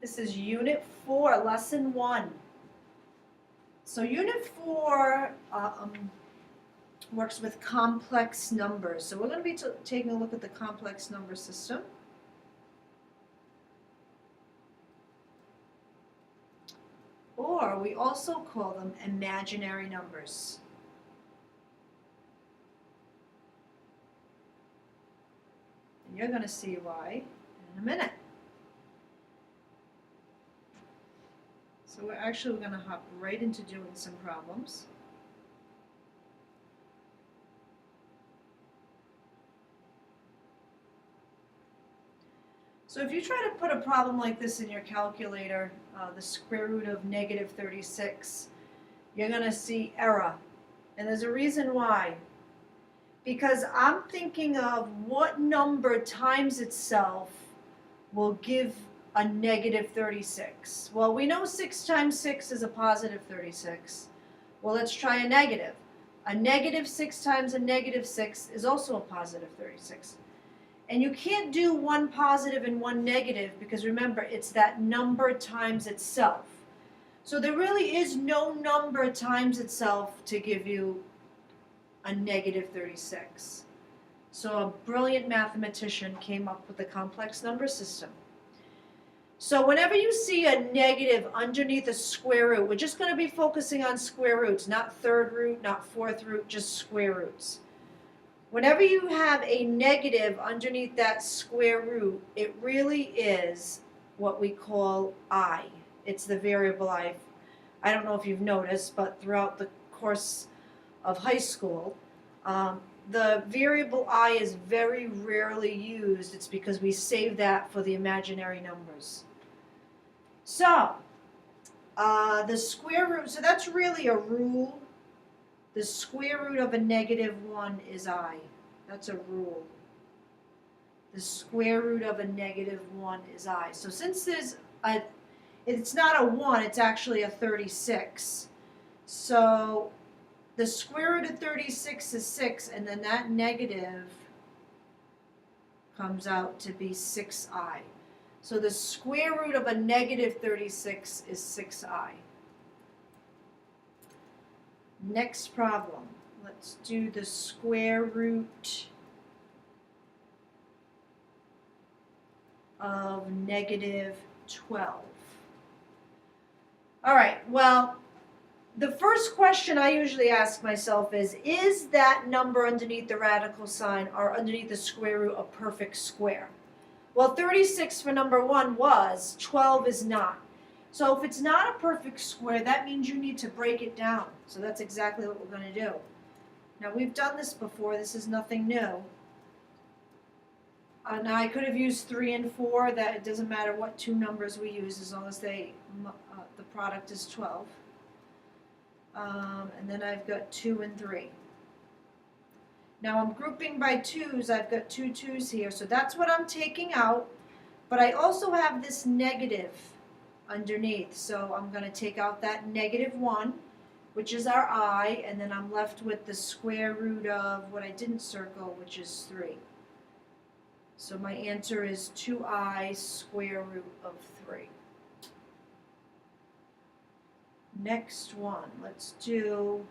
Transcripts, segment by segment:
This is Unit 4, Lesson 1. So Unit 4 works with complex numbers. So we're going to be taking a look at the complex number system. Or we also call them imaginary numbers. And you're going to see why in a minute. So we're going to hop right into doing some problems. So if you try to put a problem like this in your calculator, the square root of negative 36, you're going to see error. And there's a reason why. Because I'm thinking of what number times itself will give a negative 36. Well, we know 6 times 6 is a positive 36. Well, let's try a negative. A negative 6 times a negative 6 is also a positive 36. And you can't do one positive and one negative because remember, it's that number times itself. So there really is no number times itself to give you a negative 36. So a brilliant mathematician came up with the complex number system. So whenever you see a negative underneath a square root, we're just going to be focusing on square roots, not third root, not fourth root, just square roots. Whenever you have a negative underneath that square root, it really is what we call I. It's the variable I. I don't know if you've noticed, but throughout the course of high school, the variable I is very rarely used. It's because we save that for the imaginary numbers. So, the square root, so that's really a rule. The square root of a negative 1 is I. That's a rule. The square root of a negative 1 is I. So since it's not a 1, it's actually a 36. So the square root of 36 is 6, and then that negative comes out to be 6i. So the square root of a negative 36 is 6i. Next problem. Let's do the square root of negative 12. All right, well, the first question I usually ask myself is that number underneath the radical sign or underneath the square root a perfect square? Well, 36 for number 1 was, 12 is not. So if it's not a perfect square, that means you need to break it down. So that's exactly what we're going to do. Now we've done this before, this is nothing new. Now I could have used 3 and 4, that it doesn't matter what two numbers we use as long as the product is 12. And then I've got 2 and 3. Now I'm grouping by 2's, I've got 2 2's here, so that's what I'm taking out. But I also have this negative underneath, so I'm going to take out that negative 1, which is our I, and then I'm left with the square root of what I didn't circle, which is 3. So my answer is 2i square root of 3. Next one, let's do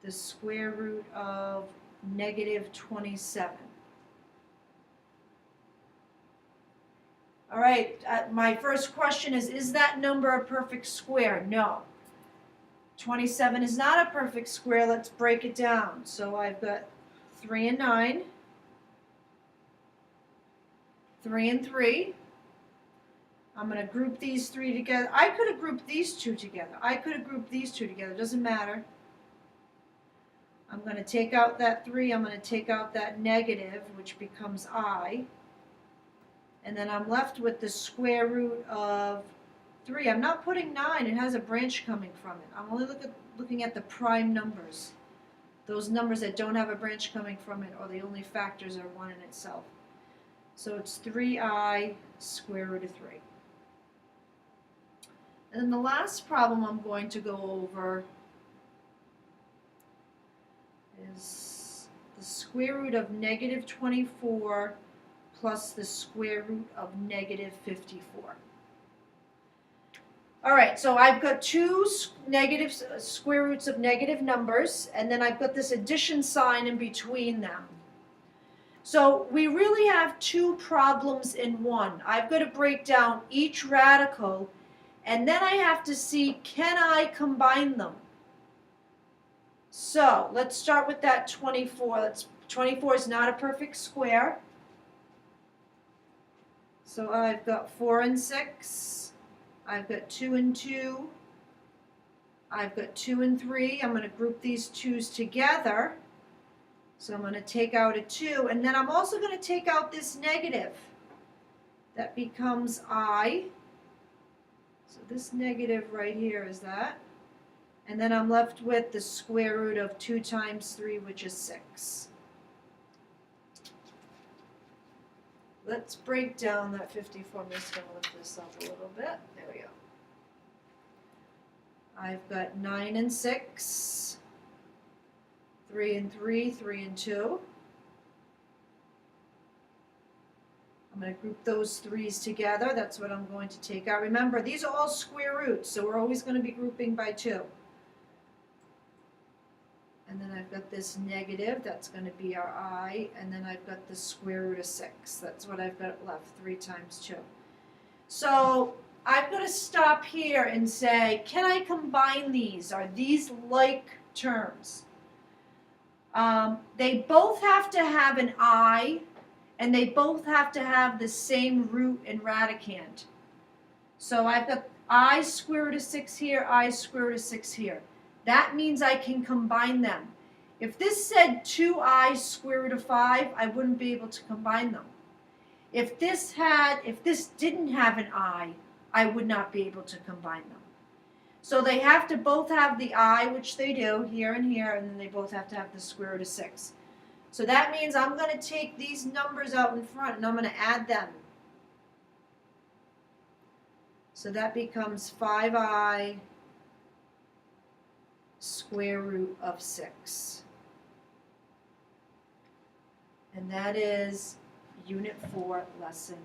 the square root of negative 27. All right, my first question is that number a perfect square? No. 27 is not a perfect square. Let's break it down. So I've got 3 and 9, 3 and 3. I'm going to group these 3 together. I could have grouped these 2 together. I could have grouped these 2 together. It doesn't matter. I'm going to take out that 3. I'm going to take out that negative, which becomes I. And then I'm left with the square root of 3. I'm not putting 9. It has a branch coming from it. I'm only looking at the prime numbers. Those numbers that don't have a branch coming from it, or the only factors are 1 in itself. So it's 3i square root of 3. And then the last problem I'm going to go over is the square root of negative 24 plus the square root of negative 54. All right, so I've got two square roots of negative numbers, and then I've got this addition sign in between them. So we really have two problems in one. I've got to break down each radical, and then I have to see, can I combine them? So let's start with that 24. 24 is not a perfect square. So I've got 4 and 6. I've got 2 and 2. I've got 2 and 3. I'm going to group these 2's together. So I'm going to take out a 2. And then I'm also going to take out this negative. That becomes I. So this negative right here is that. And then I'm left with the square root of 2 times 3, which is 6. Let's break down that 54. I'm just going to lift this up a little bit. There we go. I've got 9 and 6, 3 and 3, 3 and 2. I'm going to group those 3's together. That's what I'm going to take out. Remember, these are all square roots, so we're always going to be grouping by 2. And then I've got this negative, that's going to be our I, and then I've got the square root of 6. That's what I've got left, 3 times 2. So I've got to stop here and say, can I combine these? Are these like terms? They both have to have an I, and they both have to have the same root and radicand. So I've got I square root of 6 here, I square root of 6 here. That means I can combine them. If this said 2i square root of 5, I wouldn't be able to combine them. If this didn't have an I would not be able to combine them. So they have to both have the I, which they do, here and here, and then they both have to have the square root of 6. So that means I'm going to take these numbers out in front and I'm going to add them. So that becomes 5i square root of 6. And that is Unit 4, Lesson